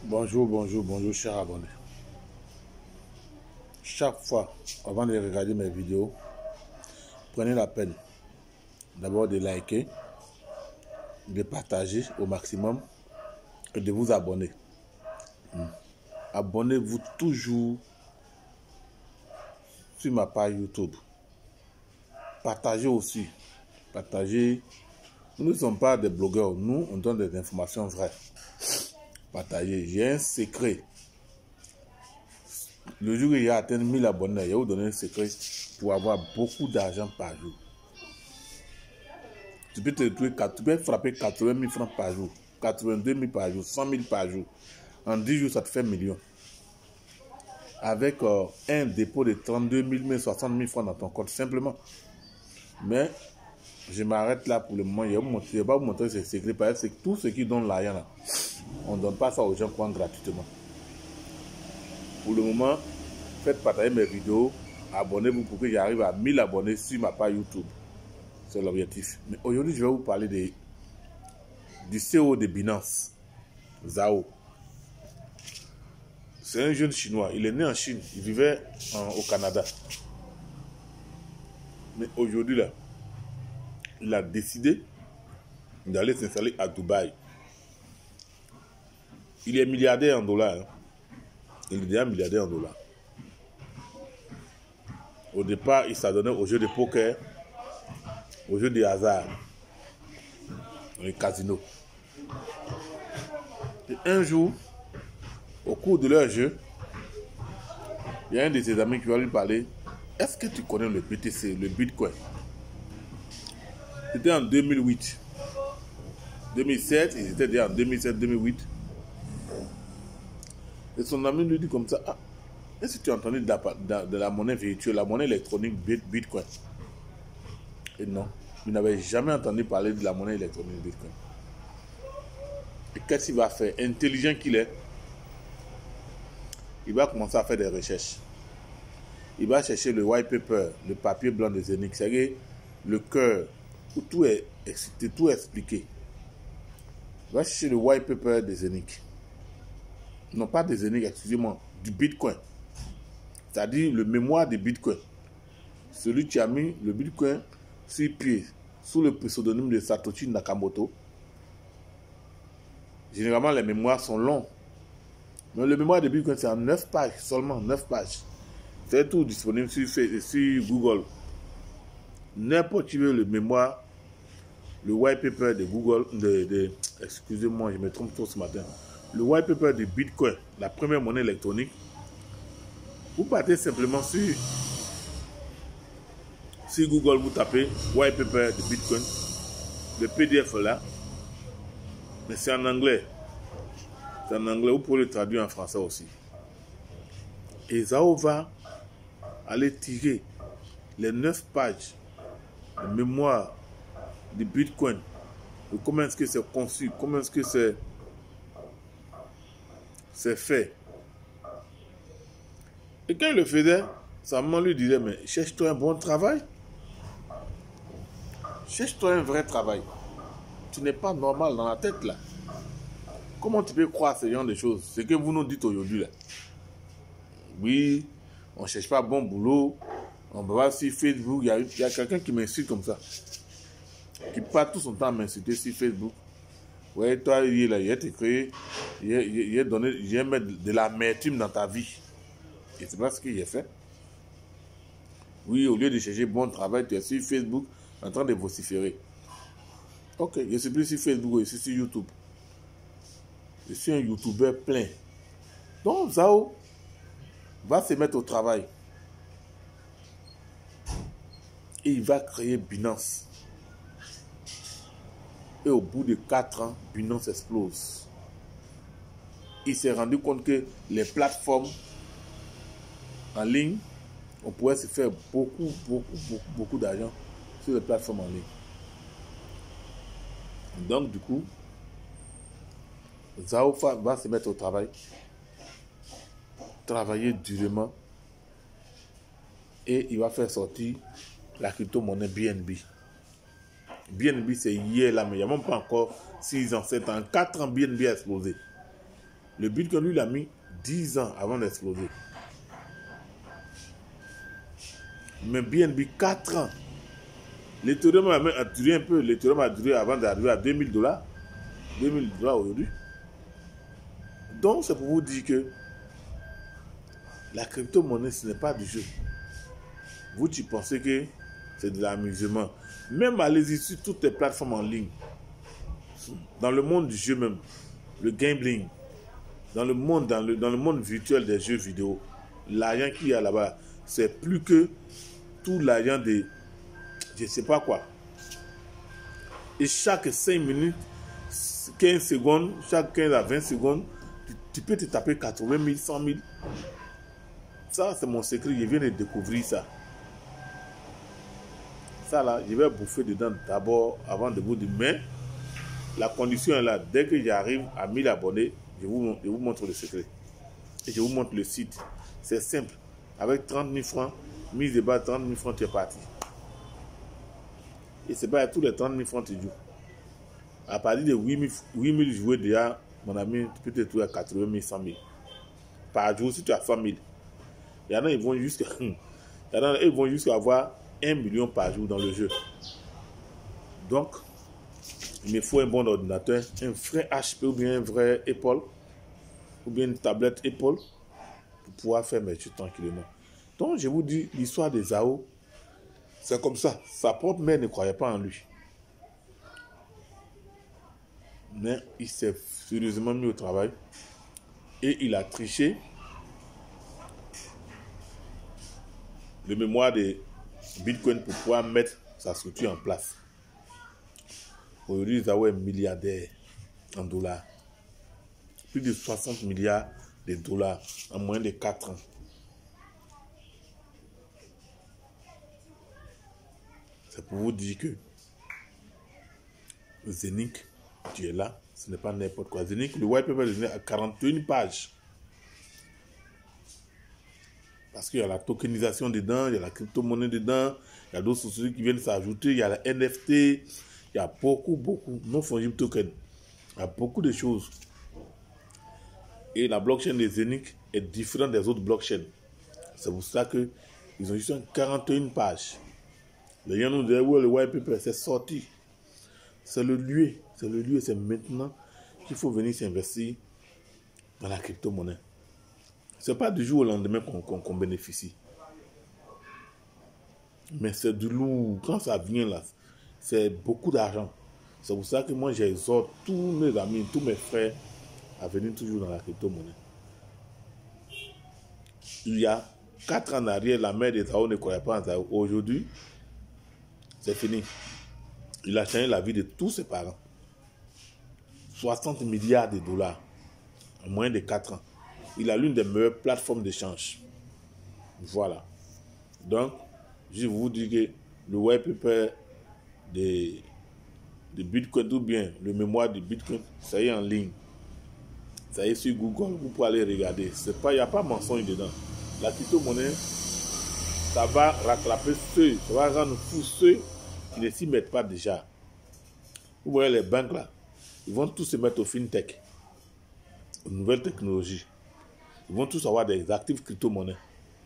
Bonjour, bonjour, bonjour, chers abonnés. Chaque fois, avant de regarder mes vidéos, prenez la peine d'abord de liker, de partager au maximum et de vous abonner. Abonnez-vous toujours sur ma page YouTube. Partagez aussi. Partagez. Nous ne sommes pas des blogueurs. Nous, on donne des informations vraies. Partagez. J'ai un secret. Le jour où il y a atteint 1000 abonnés, je vais vous donner un secret pour avoir beaucoup d'argent par jour. Tu peux frapper 80 000 francs par jour, 82 000 par jour, 100 000 par jour. En 10 jours, ça te fait millions. Avec un dépôt de 32 000, 60 000 francs dans ton compte, simplement. Mais je m'arrête là pour le moment. Je ne vais pas vous montrer ce secret parce que c'est tout ce qui donne l'argent là. On ne donne pas ça aux gens gratuitement. Pour le moment, faites partager mes vidéos. Abonnez-vous pour que j'arrive à 1000 abonnés sur ma page YouTube. C'est l'objectif. Mais aujourd'hui, je vais vous parler du CEO de Binance, Zhao. C'est un jeune chinois. Il est né en Chine. Il vivait au Canada. Mais aujourd'hui, là, il a décidé d'aller s'installer à Dubaï. Il est milliardaire en dollars. Hein. Il est déjà milliardaire en dollars. Au départ, il s'adonnait aux jeux de poker, aux jeux de hasard, les casinos. Et un jour, au cours de leur jeu, il y a un de ses amis qui va lui parler. Est-ce que tu connais le BTC, le Bitcoin? C'était en 2008. 2007, ils étaient déjà en 2007-2008. Et son ami lui dit comme ça, ah, est-ce que tu as entendu de la monnaie virtuelle, la monnaie électronique Bitcoin? Et non, il n'avait jamais entendu parler de la monnaie électronique Bitcoin. Et qu'est-ce qu'il va faire? Intelligent qu'il est, il va commencer à faire des recherches. Il va chercher le white paper, le papier blanc de Zenith, c'est-à-dire le cœur, où tout est expliqué. Il va chercher le white paper de Zenith. Non, pas de Zenith, excusez-moi, du Bitcoin. C'est-à-dire le mémoire de Bitcoin. Celui qui a mis le Bitcoin sur pied, sous le pseudonyme de Satoshi Nakamoto. Généralement, les mémoires sont longs. Mais le mémoire de Bitcoin, c'est en 9 pages, seulement 9 pages. C'est tout disponible sur Google. N'importe qui veut le mémoire, le white paper de Google, excusez-moi, je me trompe trop ce matin. Le white paper de Bitcoin, la première monnaie électronique. Vous partez simplement sur Google, vous tapez white paper de Bitcoin, le PDF là, mais c'est en anglais. C'est en anglais, vous pouvez le traduire en français aussi. Et Zhao va aller tirer les 9 pages de mémoire de Bitcoin, de comment est-ce que c'est conçu, comment est-ce que c'est fait. Et quand il le faisait, sa maman lui disait, mais cherche-toi un bon travail. Cherche-toi un vrai travail. Tu n'es pas normal dans la tête là. Comment tu peux croire ce genre de choses? Ce que vous nous dites aujourd'hui là. Oui, on ne cherche pas bon boulot. On va voir sur Facebook. Il y a quelqu'un qui m'insulte comme ça. Qui passe tout son temps à m'insulter sur Facebook. Ouais, toi, il a créé. Il a mis de l'amertume dans ta vie. Et c'est pas ce qu'il a fait. Oui, au lieu de chercher bon travail, tu es sur Facebook en train de vociférer. Ok, je ne suis plus sur Facebook, je suis sur YouTube. Je suis un YouTuber plein. Donc, Zhao va se mettre au travail. Et il va créer Binance. Et au bout de 4 ans, Binance explose. Il s'est rendu compte que les plateformes en ligne, on pourrait se faire beaucoup d'argent sur les plateformes en ligne. Donc, du coup, Zhao va se mettre au travail, travailler durement, et il va faire sortir la crypto-monnaie BNB. BNB, c'est hier là, mais il n'y a même pas encore 6 ans, 7 ans. 4 ans, BNB a explosé. Le Bitcoin, lui, il a mis 10 ans avant d'exploser. Mais BNB, 4 ans. L'Ethereum a duré un peu. L'Ethereum a duré avant d'arriver à $2000. $2000 aujourd'hui. Donc, c'est pour vous dire que la crypto-monnaie, ce n'est pas du jeu. Vous, tu pensez que c'est de l'amusement. Même allez-y sur toutes les plateformes en ligne. Dans le monde du jeu même. Le gambling. Dans le monde virtuel des jeux vidéo. L'argent qu'il y a là-bas, c'est plus que tout l'argent de je ne sais pas quoi. Et chaque 5 minutes, 15 secondes, chaque 15 à 20 secondes, tu peux te taper 80 000, 100 000. Ça, c'est mon secret. Je viens de découvrir ça. Ça, là, je vais bouffer dedans d'abord avant de vous dire. Mais la condition est là. Dès que j'arrive à 1000 abonnés, je vous montre le secret. Et je vous montre le site. C'est simple. Avec 30 000 francs, mise de base 30 000 francs, tu es parti. Et c'est pas à tous les 30 000 francs tu joues. À partir de 8 000 joués déjà, mon ami, tu peux te trouver à 80 000, 100 000. Par jour, si tu as 100 000. Il y en a, ils vont jusqu'à avoir 1 million par jour dans le jeu. Donc, il me faut un bon ordinateur, un vrai HP ou bien un vrai Apple, ou bien une tablette Apple, pour pouvoir faire mes études tranquillement. Donc, je vous dis, l'histoire des Zao, c'est comme ça. Sa propre mère ne croyait pas en lui. Mais il s'est sérieusement mis au travail et il a triché le mémoire de Bitcoin pour pouvoir mettre sa structure en place. Aujourd'hui, Zao est milliardaire en dollars. Plus de 60 milliards de dollars en moins de 4 ans. C'est pour vous dire que Zenic, tu es là, ce n'est pas n'importe quoi. Zenic, le white paper est à 41 pages. Parce qu'il y a la tokenisation dedans, il y a la crypto-monnaie dedans, il y a d'autres sociétés qui viennent s'ajouter, il y a la NFT, il y a beaucoup, non-fungible token. Il y a beaucoup de choses. Et la blockchain de Zenic est différente des autres blockchains. C'est pour ça qu'ils ont juste 41 pages. Les gens nous disent, ouais, le white paper, c'est sorti. C'est le lieu, c'est maintenant qu'il faut venir s'investir dans la crypto-monnaie. Ce n'est pas du jour au lendemain qu'on bénéficie. Mais c'est du lourd. Quand ça vient là, c'est beaucoup d'argent. C'est pour ça que moi, j'exhorte tous mes amis, tous mes frères à venir toujours dans la crypto-monnaie. Il y a 4 ans en arrière, la mère des Zao ne croyait pas en Zao. Aujourd'hui, c'est fini. Il a changé la vie de tous ses parents. 60 milliards de dollars en moins de 4 ans. Il a l'une des meilleures plateformes d'échange. Voilà. Donc, je vous dis que le white paper de Bitcoin, ou bien le mémoire de Bitcoin, ça y est en ligne. Ça y est sur Google, vous pouvez aller regarder. Il n'y a pas de mensonge dedans. La crypto-monnaie, ça va rattraper ça va rendre fou ceux qui ne s'y mettent pas déjà. Vous voyez les banques là, ils vont tous se mettre au fintech, aux nouvelles technologies. Ils vont tous avoir des actifs crypto-monnaies.